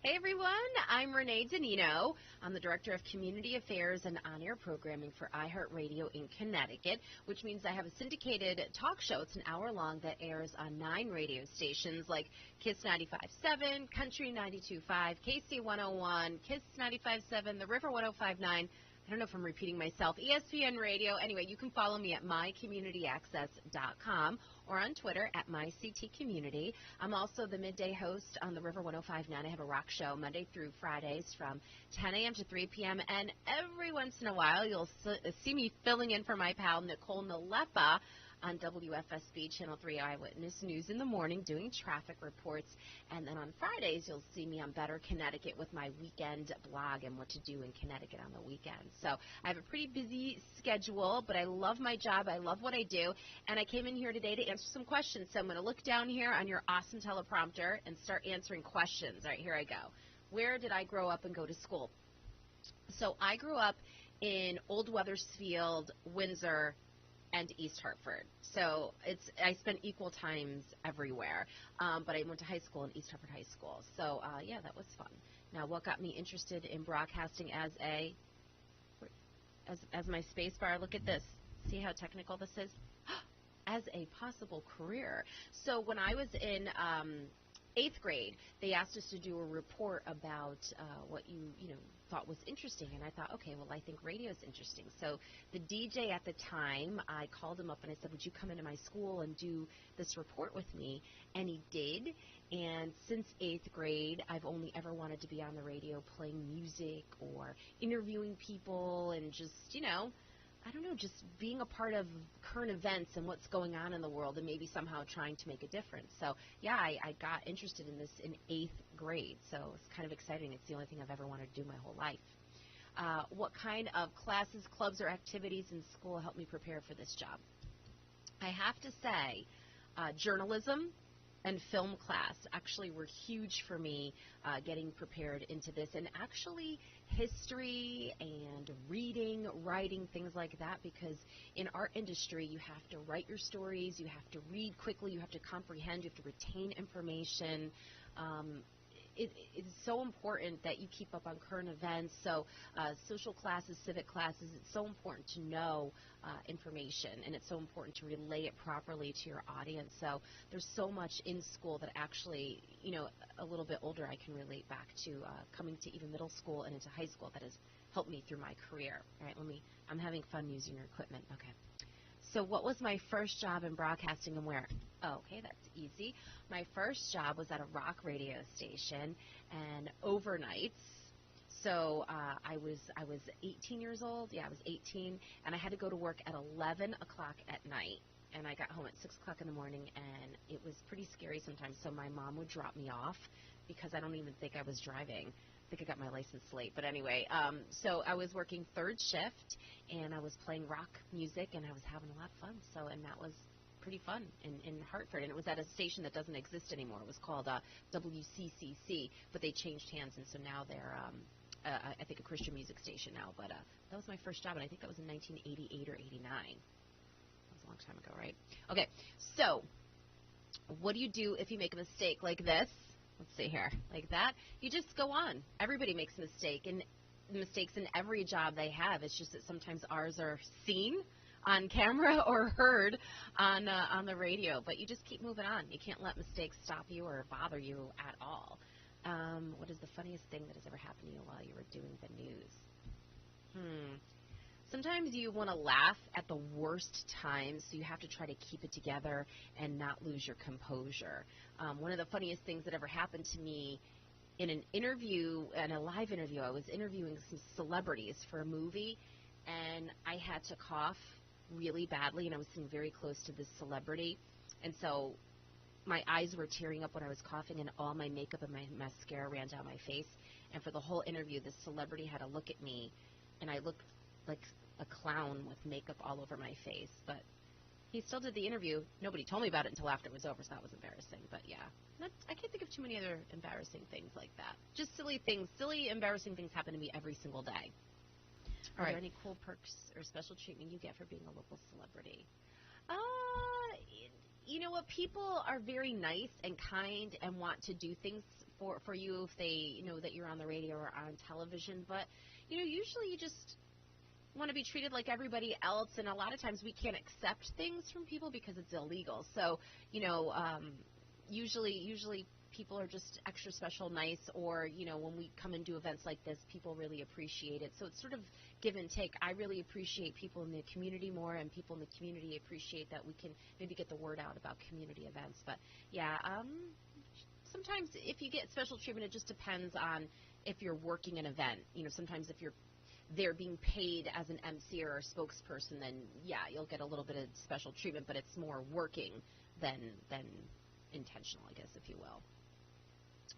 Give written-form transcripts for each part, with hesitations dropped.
Hey everyone, I'm Renee DiNino. I'm the Director of Community Affairs and On-Air Programming for iHeartRadio in Connecticut, which means I have a syndicated talk show. It's an hour long that airs on 9 radio stations like KISS 95.7, Country 92.5, KC 101, KISS 95.7, The River 105.9. I don't know if I'm repeating myself. ESPN Radio. Anyway, you can follow me at mycommunityaccess.com or on Twitter at myctcommunity. I'm also the midday host on the River 105.9. I have a rock show Monday through Fridays from 10 a.m. to 3 p.m. And every once in a while, you'll see me filling in for my pal Nicole Nalepa on WFSB Channel 3 Eyewitness News in the morning doing traffic reports. And then on Fridays, you'll see me on Better Connecticut with my weekend blog and what to do in Connecticut on the weekend. So I have a pretty busy schedule, but I love my job. I love what I do. And I came in here today to answer some questions. So I'm going to look down here on your awesome teleprompter and start answering questions. All right, here I go. Where did I grow up and go to school? So I grew up in Old Wethersfield, Windsor, and East Hartford. So I spent equal times everywhere. But I went to high school in East Hartford High School. So, yeah, that was fun. Now, what got me interested in broadcasting as my space bar? Look at this. See how technical this is? As a possible career. So when I was in 8th grade, they asked us to do a report about what you thought was interesting, and I thought, okay, well, I think radio is interesting. So the DJ at the time, I called him up and I said, would you come into my school and do this report with me? And he did, and since 8th grade, I've only ever wanted to be on the radio playing music or interviewing people and just, I don't know, just being a part of current events and what's going on in the world and maybe somehow trying to make a difference. So, yeah, I got interested in this in 8th grade, so it's kind of exciting. It's the only thing I've ever wanted to do my whole life. What kind of classes, clubs, or activities in school helped me prepare for this job? I have to say journalism and film class actually were huge for me getting prepared into this, and actually history and reading, writing, things like that, because in our industry you have to write your stories, you have to read quickly, you have to comprehend, you have to retain information. It's so important that you keep up on current events. So social classes, civic classes, it's so important to know information, and it's so important to relay it properly to your audience. So there's so much in school that actually, a little bit older, I can relate back to coming to even middle school and into high school that has helped me through my career. All right, I'm having fun using your equipment. Okay. So what was my first job in broadcasting and where? Oh, okay, that's easy. My first job was at a rock radio station and overnights. So I was 18 years old. Yeah, I was 18, and I had to go to work at 11 o'clock at night. And I got home at 6 o'clock in the morning, and it was pretty scary sometimes. So my mom would drop me off because I don't even think I was driving. I think I got my license late. But anyway, so I was working third shift, and I was playing rock music, and I was having a lot of fun. And that was pretty fun in Hartford. And it was at a station that doesn't exist anymore. It was called WCCC, but they changed hands, and so now they're, I think, a Christian music station now. But that was my first job, and I think that was in 1988 or 89. That was a long time ago, right? Okay, so what do you do if you make a mistake like this? Let's see here, like that. You just go on. Everybody makes a mistake, and mistakes in every job they have. It's just that sometimes ours are seen on camera or heard on the radio, but you just keep moving on. You can't let mistakes stop you or bother you at all. What is the funniest thing that has ever happened to you while you were doing the news? Sometimes you want to laugh at the worst times, so you have to try to keep it together and not lose your composure. One of the funniest things that ever happened to me in an interview, in a live interview, I was interviewing some celebrities for a movie, and I had to cough really badly, and I was sitting very close to this celebrity, and so my eyes were tearing up when I was coughing, and all my makeup and my mascara ran down my face. And for the whole interview, this celebrity had to look at me, and I looked like a clown with makeup all over my face. But he still did the interview. Nobody told me about it until after it was over, so that was embarrassing. But yeah, I can't think of too many other embarrassing things like that. Just silly things. Silly, embarrassing things happen to me every single day. Are there any cool perks or special treatment you get for being a local celebrity? You know what? People are very nice and kind and want to do things for you if they know that you're on the radio or on television. But, usually you just want to be treated like everybody else, and a lot of times we can't accept things from people because it's illegal. So, usually people are just extra special nice, or, when we come and do events like this, people really appreciate it. So it's sort of give and take. I really appreciate people in the community more, and people in the community appreciate that we can maybe get the word out about community events. But, yeah, sometimes if you get special treatment, it just depends on if you're working an event. Sometimes if they're being paid as an MC or a spokesperson, then, yeah, you'll get a little bit of special treatment, but it's more working than intentional, I guess, if you will.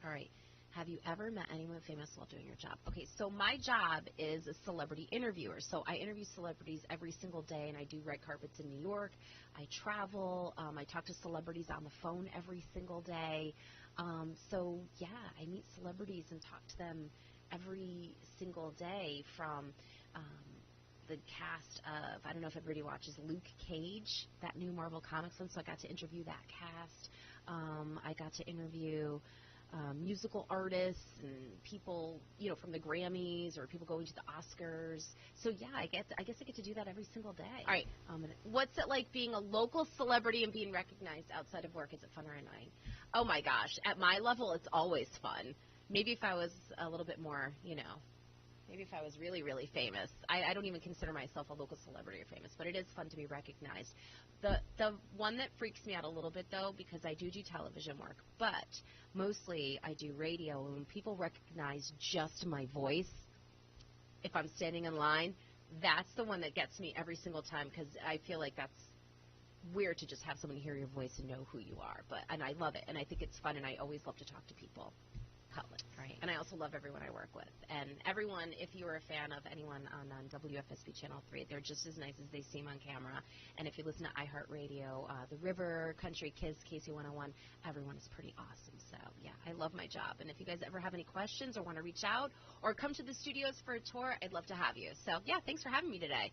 All right. Have you ever met anyone famous while doing your job? Okay, so my job is a celebrity interviewer. So I interview celebrities every single day, and I do red carpets in New York. I travel. I talk to celebrities on the phone every single day. So, yeah, I meet celebrities and talk to them every single day, from the cast of, I don't know if everybody watches Luke Cage, that new Marvel Comics one, so I got to interview that cast. I got to interview musical artists and people, from the Grammys, or people going to the Oscars. So, yeah, I guess I get to do that every single day. All right. What's it like being a local celebrity and being recognized outside of work? Is it fun or annoying? Oh, my gosh. At my level, it's always fun. Maybe if I was a little bit more, maybe if I was really, really famous. I don't even consider myself a local celebrity or famous, but it is fun to be recognized. The one that freaks me out a little bit, though, because I do television work, but mostly I do radio, and when people recognize just my voice, if I'm standing in line, that's the one that gets me every single time, because I feel like that's weird to just have someone hear your voice and know who you are. And I love it, and I think it's fun, and I always love to talk to people. Right. And I also love everyone I work with. And everyone, if you are a fan of anyone on WFSB Channel 3, they're just as nice as they seem on camera. And if you listen to iHeartRadio, The River, Country Kids, KC101, everyone is pretty awesome. So, yeah, I love my job. And if you guys ever have any questions or want to reach out or come to the studios for a tour, I'd love to have you. So, yeah, thanks for having me today.